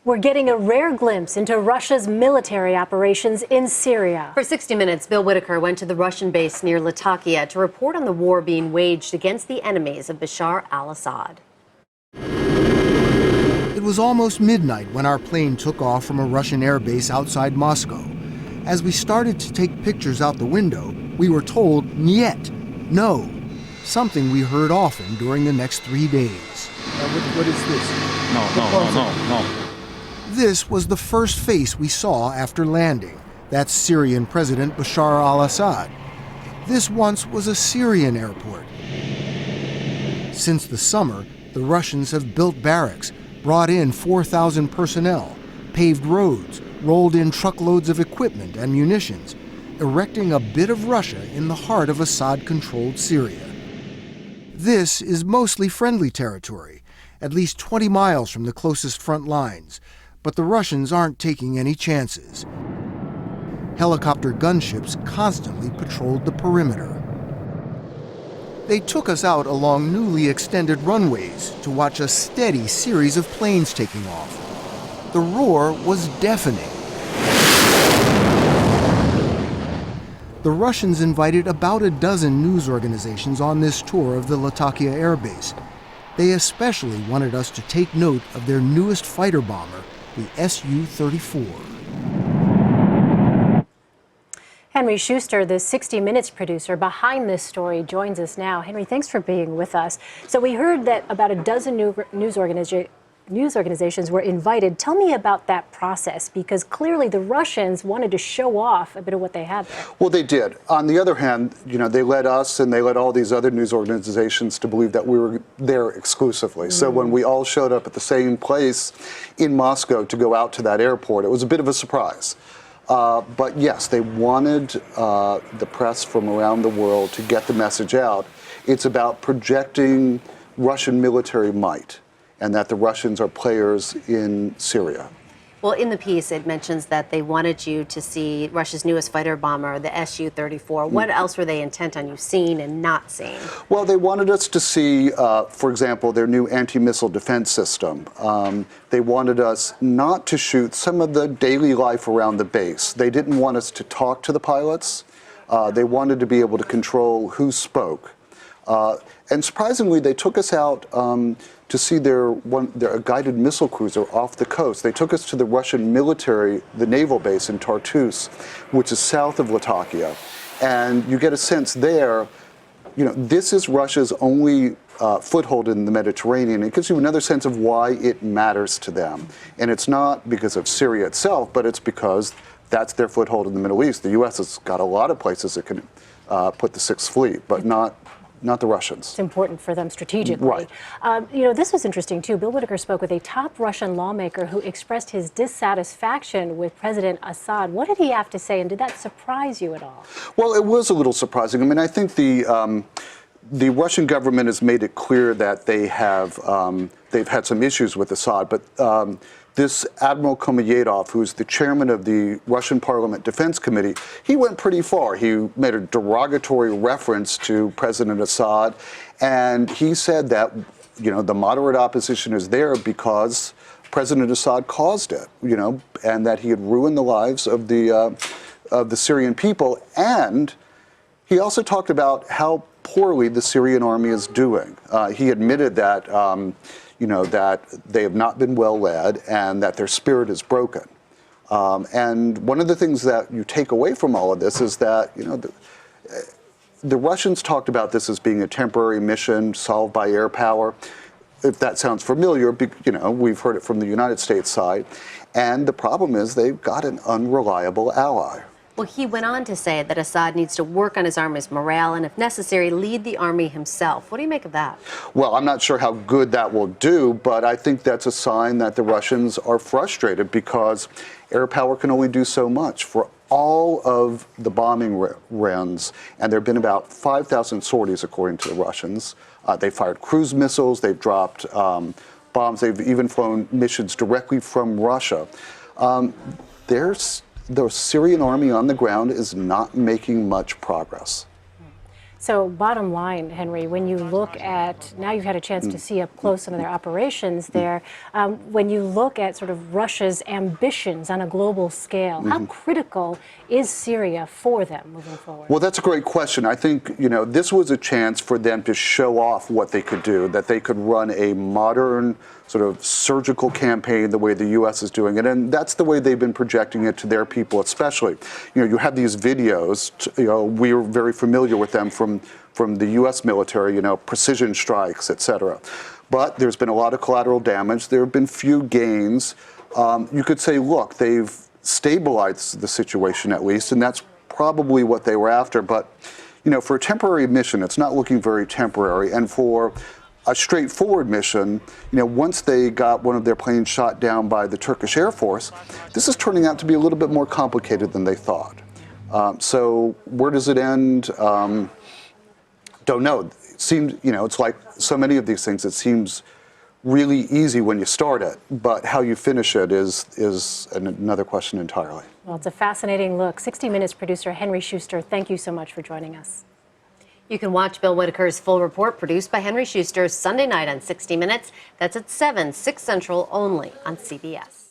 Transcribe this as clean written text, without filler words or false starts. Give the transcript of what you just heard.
We're getting a rare glimpse into Russia's military operations in Syria. For 60 Minutes, Bill Whitaker went to the Russian base near Latakia to report on the war being waged against the enemies of Bashar al-Assad. It was almost midnight when our plane took off from a Russian airbase outside Moscow. As we started to take pictures out the window, we were told, "Niet," no, something we heard often during the next 3 days. What is this? No. This was the first face we saw after landing. That's Syrian President Bashar al-Assad. This once was a Syrian airport. Since the summer, the Russians have built barracks, brought in 4,000 personnel, paved roads, rolled in truckloads of equipment and munitions, erecting a bit of Russia in the heart of Assad-controlled Syria. This is mostly friendly territory, at least 20 miles from the closest front lines. But the Russians aren't taking any chances. Helicopter gunships constantly patrolled the perimeter. They took us out along newly extended runways to watch a steady series of planes taking off. The roar was deafening. The Russians invited about a dozen news organizations on this tour of the Latakia Air Base. They especially wanted us to take note of their newest fighter bomber, the Su-34. Henry Schuster, the 60 Minutes producer behind this story, joins us now. Henry, thanks for being with us. So we heard that about a dozen news organizations were invited. Tell me about that process, because clearly the Russians wanted to show off a bit of what they had there. Well, they did. On the other hand, they led us and they led all these other news organizations to believe that we were there exclusively. So when we all showed up at the same place in Moscow to go out to that airport, it was a bit of a surprise. But yes, they wanted the press from around the world to get the message out. It's about projecting Russian military might, and that the Russians are players in Syria. Well, in the piece, it mentions that they wanted you to see Russia's newest fighter bomber, the Su-34. What else were they intent on you seeing and not seeing? Well, they wanted us to see, for example, their new anti-missile defense system. They wanted us not to shoot some of the daily life around the base. They didn't want us to talk to the pilots. They wanted to be able to control who spoke. And surprisingly, they took us out to see their guided missile cruiser off the coast. They took us to the Russian military, the naval base in Tartus, which is south of Latakia. And you get a sense there, this is Russia's only foothold in the Mediterranean. It gives you another sense of why it matters to them. And it's not because of Syria itself, but it's because that's their foothold in the Middle East. The U.S. has got a lot of places it can put the Sixth Fleet, but not the Russians. It's important for them strategically. Right. This was interesting, too. Bill Whitaker spoke with a top Russian lawmaker who expressed his dissatisfaction with President Assad. What did he have to say, and did that surprise you at all? Well, it was a little surprising. I mean, I think the Russian government has made it clear that they've had some issues with Assad, but this Admiral Komayedov, who's the chairman of the Russian Parliament Defense Committee, he went pretty far. He made a derogatory reference to President Assad, and he said that, the moderate opposition is there because President Assad caused it, and that he had ruined the lives of the Syrian people. And he also talked about how poorly the Syrian army is doing. He admitted that that they have not been well led and that their spirit is broken. And one of the things that you take away from all of this is that, the Russians talked about this as being a temporary mission solved by air power. If that sounds familiar, we've heard it from the United States side. And the problem is they've got an unreliable ally. Well, he went on to say that Assad needs to work on his army's morale and, if necessary, lead the army himself. What do you make of that? Well, I'm not sure how good that will do, but I think that's a sign that the Russians are frustrated because air power can only do so much. For all of the bombing runs, and there have been about 5,000 sorties, according to the Russians. They fired cruise missiles, they've dropped bombs, they've even flown missions directly from Russia. The Syrian army on the ground is not making much progress. So bottom line, Henry, when you look at, now you've had a chance to see up close some of their operations there, when you look at sort of Russia's ambitions on a global scale, how critical is Syria for them moving forward? Well, that's a great question. I think, this was a chance for them to show off what they could do, that they could run a modern sort of surgical campaign the way the U.S. is doing it. And that's the way they've been projecting it to their people, especially. You have these videos, we're very familiar with them from the U.S. military, precision strikes, et cetera. But there's been a lot of collateral damage. There have been few gains. You could say, look, they've stabilized the situation at least, and that's probably what they were after. But, for a temporary mission, it's not looking very temporary. And for a straightforward mission, once they got one of their planes shot down by the Turkish Air Force, this is turning out to be a little bit more complicated than they thought. So where does it end? Don't know. It seems, it's like so many of these things, it seems really easy when you start it, but how you finish it is another question entirely. Well, it's a fascinating look. 60 Minutes producer Henry Schuster, thank you so much for joining us. You can watch Bill Whitaker's full report, produced by Henry Schuster, Sunday night on 60 Minutes. That's at 7, 6 Central, only on CBS.